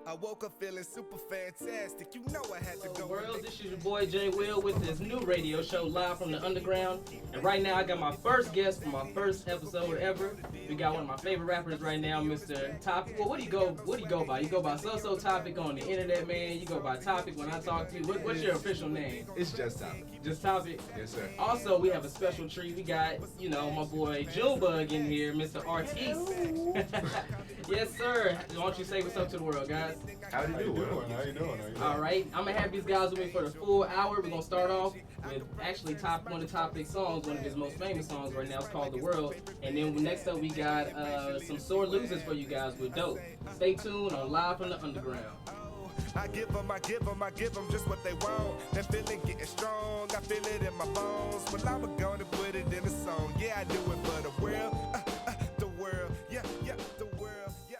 I woke up feeling super fantastic. You know I had to go. World, this is your boy Jay Will with this new radio show live from the underground. And right now I got my first guest for my first episode ever. We got one of my favorite rappers right now, Mr. Topic. Well, what do you go by? You go by So Topic on the internet, man. You go by Topic when I talk to you. What's your official name? It's just Topic. Just Topic? Yes, sir. Also, we have a special treat. We got, my boy Joonbug in here, Mr. Artiste. Yes, sir. Why don't you say what's up to the world, guys? How you doing? How you doing? All right, I'm gonna have these guys with me for the full hour. We're gonna start off with actually one of the Topic songs, one of his most famous songs right now. It's called "The World." And then next up, we got some sore losers for you guys with Dope. Stay tuned on Live from the Underground. I give them just what they want. That feeling getting strong, I feel it in my bones. Well, I'm gonna put it in a song. Yeah, I do it for the world, the world, yeah, the world, yeah.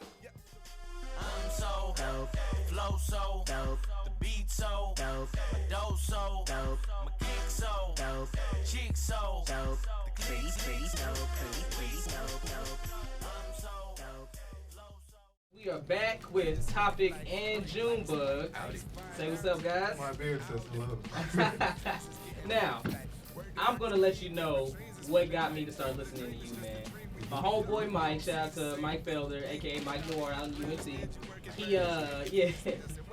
I'm so dope, flow so dope, the beat so dope, my dough so dope, my kick so dope, chick so dope, the click so dope, I'm so dope, flow so. We are back with Topic and Joonbug. Say what's up, guys. My beard says hello. Now, I'm gonna let you know what got me to start listening to you, man. My homeboy Mike, shout out to Mike Felder, aka Mike Noir out in UNT.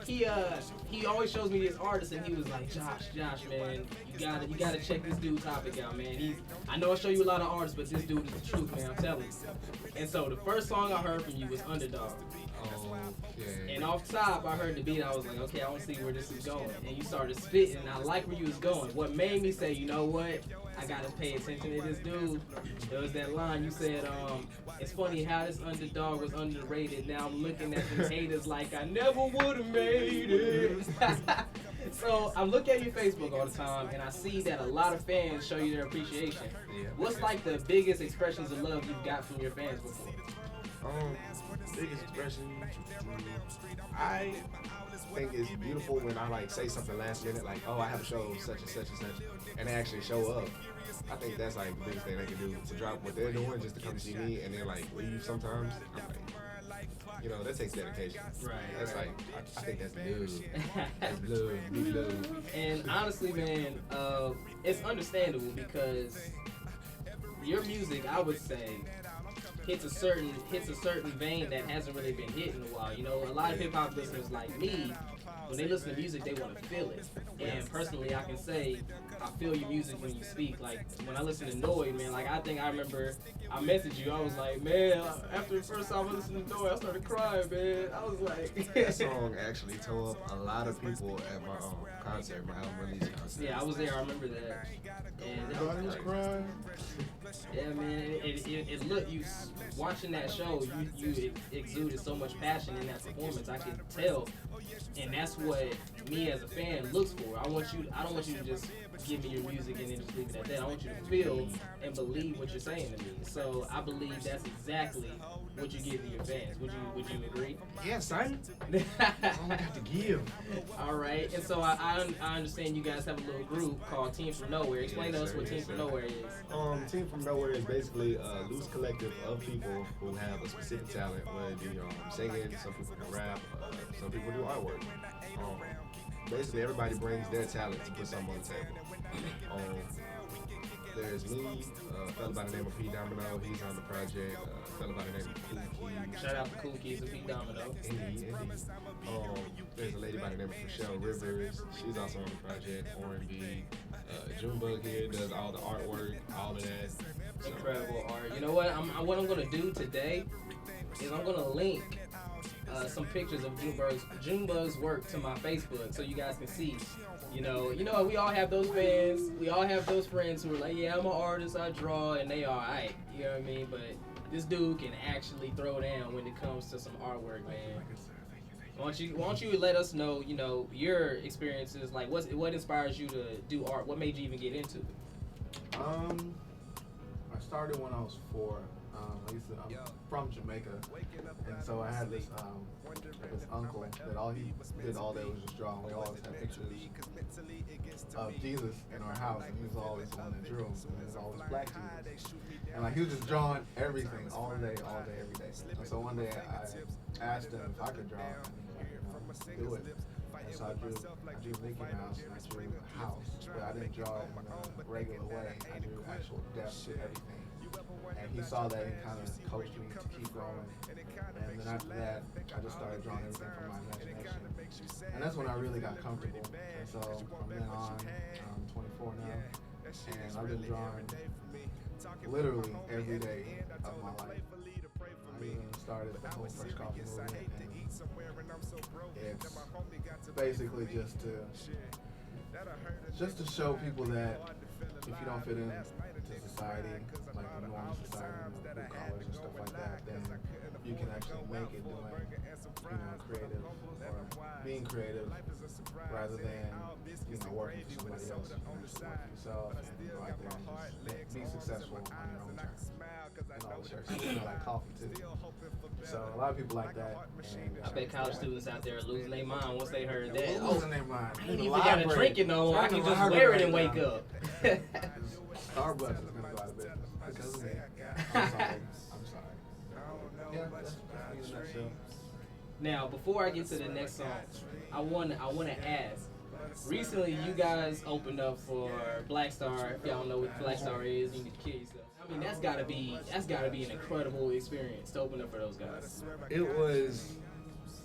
He always shows me this artist, and he was like, Josh, man, you gotta check this dude Topic out, man. I know I show you a lot of artists, but this dude is the truth, man. I'm telling you. And so the first song I heard from you was Underdog. Okay. And off top, I heard the beat. I was like, okay, I want to see where this is going. And you started spitting, and I like where you was going. What made me say, you know what? I gotta pay attention to this dude. There was that line you said, it's funny how this underdog was underrated. Now I'm looking at the haters like I never would have made it. So I'm looking at your Facebook all the time, and I see that a lot of fans show you their appreciation. Yeah. What's like the biggest expressions of love you've got from your fans before? Biggest expression. I think it's beautiful when I say something last minute, like, oh, I have a show such and such and such, and they actually show up. I think that's like the biggest thing they can do, to drop what they're doing just to come see me and then leave sometimes. I'm like, that takes dedication. Right. That's I think that's blue. That's blue, big blue. And honestly, man, it's understandable because your music, I would say, hits a certain vein that hasn't really been hit in a while. A lot of hip hop listeners like me, when they listen to music, they want to feel it. And personally, I can say I feel your music when you speak. Like when I listen to Noise, man, I remember I messaged you. I was like, man, after the first time I listened to Noise, I started crying, man. I was like, that song actually tore up a lot of people at my concert, my album release concert. Yeah, I was there. I remember that. And I was crying. yeah, man. It look, you watching that show, you exuded so much passion in that performance. I could tell, and that's what me as a fan looks for. I don't want you to just give me your music and then just leave it at that. I want you to feel and believe what you're saying to me. So I believe that's exactly what you give to your fans. Would you agree? Yeah, son. All I got to give. All right. And so I understand you guys have a little group called Team From Nowhere. Explain to us what Team From Nowhere is. Team From Nowhere is basically a loose collective of people who have a specific talent, whether it be singing, some people can rap, some people do artwork. Basically, everybody brings their talent to put something on the table. There's me, a fella by the name of P. Domino, he's on the project. A fella by the name of Cool Keys. Shout out to Cool Keys and P. Domino. Indeed. There's a lady by the name of Michelle Rivers. She's also on the project. R&B. Joonbug here does all the artwork, all of that. So. Incredible art. You know what? What I'm gonna do today is I'm gonna link some pictures of Joonbug's work to my Facebook, so you guys can see. We all have those fans. We all have those friends who are like, yeah, I'm an artist, I draw, and they are alright. You know what I mean? But this dude can actually throw down when it comes to some artwork, man. Why don't you let us know, your experiences, like what inspires you to do art? What made you even get into it? I started when I was 4. I'm from Jamaica, and so I had this uncle that all he did all day was just draw. And we always had pictures of Jesus in our house, and he was always the one that drew, and it was always black Jesus. And he was just drawing everything all day, every day. And so one day I asked him if I could draw, and he was like, do it. And so I drew Mickey Mouse and I drew a house, but I didn't draw it in a regular way. I drew actual depth to everything. And he saw that and kind of coached me to keep going. And then after that, I just started drawing everything from my imagination. And that's when I really got comfortable. And so from then on, I'm 24 now, and I've been drawing literally every day of my life. I even started the whole Fresh Coffee movement, and it's basically just to show people that if you don't fit into society, like the normal society, blue collars and stuff like that, then you can actually make it doing, creative or being creative rather than, working for somebody else. You just work for yourself and go out there and just be successful on your own terms. And all the shirts smell like coffee too. So a lot of people like that. And I bet college students out there are losing their mind once they heard that. They're losing their mind. I ain't even gotta drink it no more. I can just wear it and wake up. Starbucks is gonna go out of business because of me. I'm sorry. Yeah, that's me in a nutshell. Now, before I get to the next song, I want to ask. Recently, you guys opened up for Black Star. If y'all don't know what Black Star is, you need to kill yourself. I mean, that's gotta be an incredible experience to open up for those guys. It was,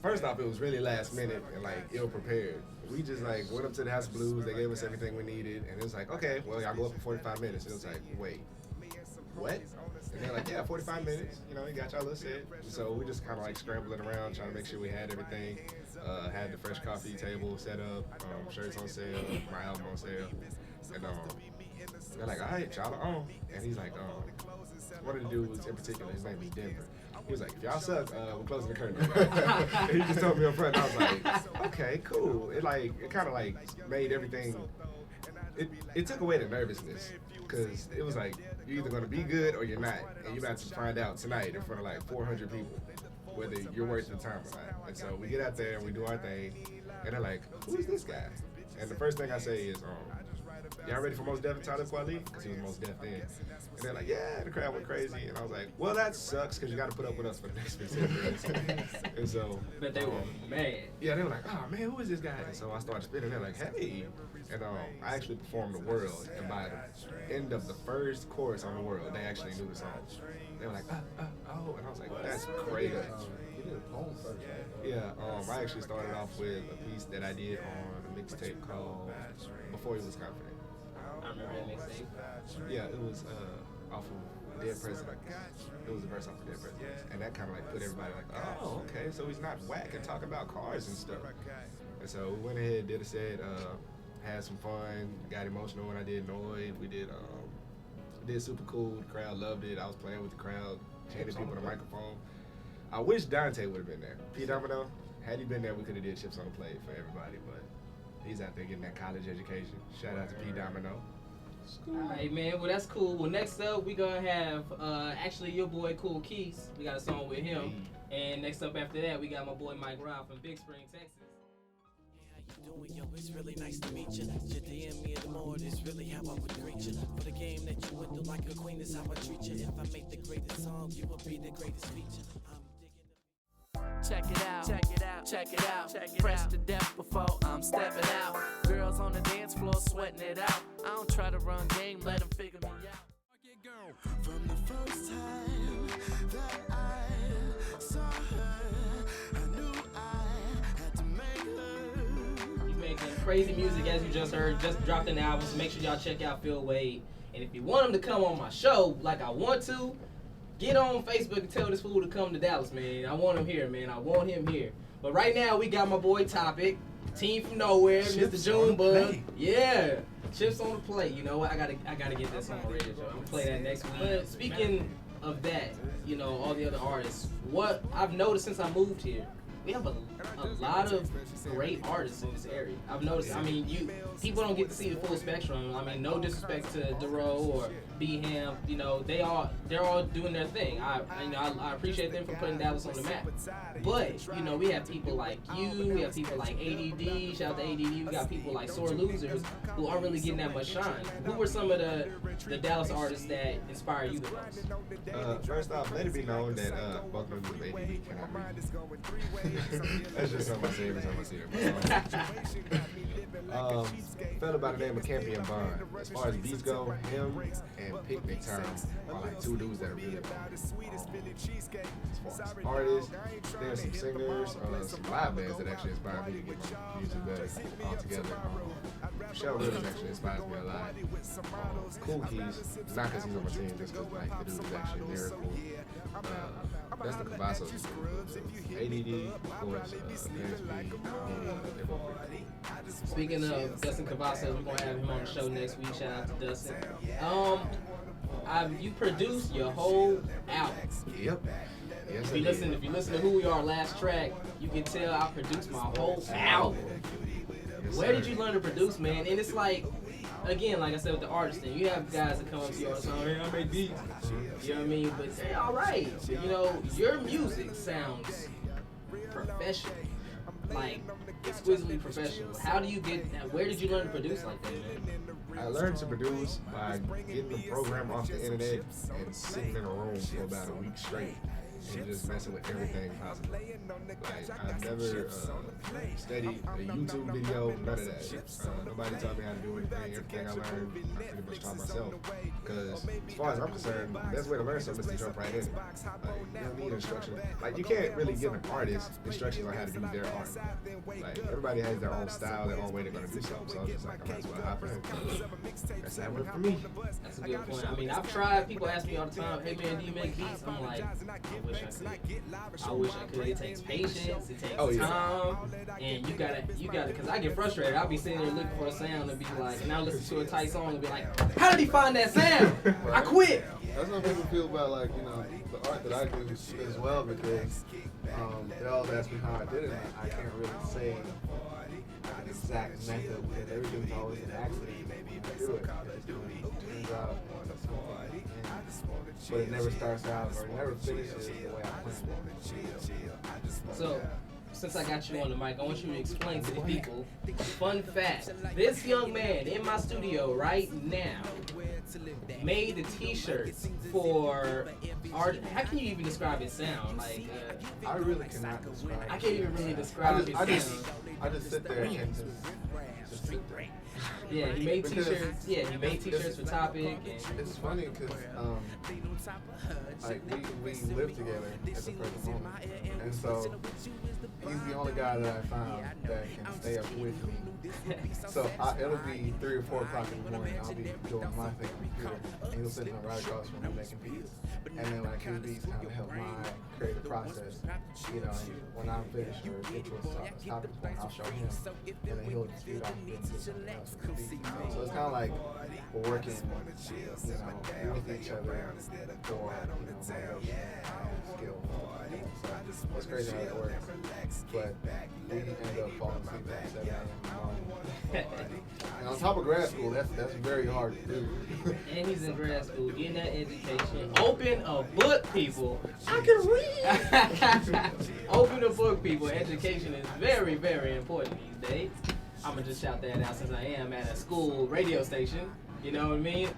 first off, it was really last minute and like ill prepared. We just like went up to the House of Blues. They gave us everything we needed, and it was like, okay, well, y'all go up for 45 minutes. It was like, wait, what? And they're like, yeah, 45 minutes. You got y'all little set. So we just kind of like scrambling around, trying to make sure we had everything. Had the Fresh Coffee table set up, shirts on sale, my album on sale, and they're like, all right, y'all are on. And he's like, one of the dudes in particular, his name is Denver. He was like, if y'all suck, we're closing the curtain. And he just told me up front, and I was like, okay, cool. It kind of like made everything, it took away the nervousness, because it was like, you're either going to be good or you're not. And you're about to find out tonight in front of like 400 people whether you're worth the time or not. And so we get out there and we do our thing, and they're like, who is this guy? And the first thing I say is, y'all ready for Most Def and Talib Kweli? Because he was Most Def then. And they're like, yeah, the crowd went crazy. And I was like, well, that sucks because you got to put up with us for the next 15 minutes. And so. But they were mad. Yeah, they were like, oh, man, who is this guy? And so I started spinning. They're like, hey. And I actually performed The World. And by the end of the first chorus on The World, they actually knew the song. They were like, oh. And I was like, that's crazy. You did a poem first, right? Yeah, I actually started off with a piece that I did on a mixtape called Before He Was Confident. I remember that mixtape. Yeah, it was off of Dead President. It was a verse off of Dead President. And that kind of like put everybody like, oh, okay, so he's not whack and talking about cars and stuff. And so we went ahead, did a set, had some fun, got emotional when I did Noid. We did Super Cool, the crowd loved it. I was playing with the crowd, handing people the microphone. I wish Dante would have been there. Pt.1, had he been there, we could have did Chips on the Plate for everybody, but he's out there getting that college education. Shout out to Pt.1. Alright, man. Well, that's cool. Well, next up, we gonna have actually your boy Cool Keys. We got a song with him. And next up after that, we got my boy Mike Rao from Big Spring, Texas. Doing, yo, it's really nice to meet you. You DM me in the morning, it's really how I would greet you. For the game that you went through like a queen is how I treat you. If I make the greatest song, you will be the greatest feature. Check it out, check it out, check it out. Fresh to death before I'm stepping out. Girls on the dance floor sweating it out. I don't try to run game, let them figure me out. From the first time that I saw her, I knew I had to make her. He's making crazy music, as you just heard. Just dropped an album, so make sure y'all check out Phill Wade. And if you want him to come on my show like I want to, get on Facebook and tell this fool to come to Dallas, man. I want him here, man. I want him here. But right now, we got my boy Topic, Team from Nowhere, Chips Mr. Joonbug. Yeah, Chips on the plate. You know what? I gotta get this on the radio. I'm gonna play that next week. But speaking of that, all the other artists, what I've noticed since I moved here, we have a lot of great artists in this area. I've noticed. I mean, people don't get to see the full spectrum. I mean, no disrespect to Dero or B-Ham. They're all doing their thing. I appreciate them for putting Dallas on the map. But we have people like you. We have people like A.Dd. Shout out to A.Dd. We got people like Sore Losers who aren't really getting that much shine. Who were some of the Dallas artists that inspire you the most? First off, let it be known that both members of A.Dd cannot read. That's just something I say every time I see him. Fella by the name of Campion Bond. As far as beats go, him and Picnic Time are like two dudes that are really fun. As far as artists, there's some singers, some live bands that actually inspire me to get my music better altogether. Michelle Williams actually inspires me a lot. Cool Keys, not because he's on my team, just because like the dude is actually lyrical. That's the Cavazos. A.Dd, of course, they're both pretty cool. Speaking of Dustin Cavazos, we're gonna have him on the show next week. Shout out to Dustin. You produced your whole album. Yep. Yes, If you listen to Who We Are last track, you can tell I produced my whole album. Yes, Where did you learn to produce, man? And it's like, again, like I said with the artist thing, you have guys that come up to you all the time, hey, I make beats. You know what I mean? But they're all right. You know, your music sounds professional, like exquisitely professional. How do you where did you learn to produce like that, man? I learned to produce by getting the program off the internet and sitting in a room for about a week straight and just messing with everything possible. Like, I've never studied a YouTube video, none of that. Nobody taught me how to do anything. Everything I learned, I pretty much taught myself. Because as far as I'm concerned, the best way to learn something is to jump right in it. Like, you don't need instruction. Like, you can't really give an artist instructions on how to do their art. Like, everybody has their own style, their own way they're going to do something. So I'm just like, I might as well hop in. That's how it worked for me. That's a good point. I mean, I've tried. People ask me all the time, hey man, do you make beats? I'm like, I wish I could. It takes patience, it takes time, and you gotta, because I get frustrated. I'll be sitting there looking for a sound and be like, and I'll listen to a tight song and be like, how did he find that sound? I quit. That's how people feel about, like, you know, the art that I do as well, because they all ask me how I did it, and I can't really say an exact method, because everything's always an accident when I do it. It turns out but it never starts out or it never finishes the way I planned it. So, since I got you on the mic, I want you to explain to the people, fun fact, this young man in my studio right now made the t-shirts for art. How can you even describe his sound? Like, I really cannot describe it. I can't even really describe his sound. I just sit there and just sit there. Yeah, he made t-shirts. Yeah, he made t-shirts for Topic. And it's funny because like we live together at the present moment, and so he's the only guy that I found that can stay up with me. So it'll be 3 or 4 o'clock in the morning. I'll be doing my thing on the computer, and he'll sit right across from me making beats. And then like his beats kind of help my creative process, you know. And when I'm finished or get to a topic point, I'll show him, and then he'll just feed off and do something else with the beats. So it's kind of like we're working, you know, with each other for, you know, skill. So it's crazy how that works. But we end up falling asleep at 7 a.m. in the morning. And on top of grad school, that's very hard to do. And he's in grad school, getting that education. Open a book, people. I can read. Open a book, people. Education is very, very important these days. I'm gonna just shout that out since I am at a school radio station. You know what I mean?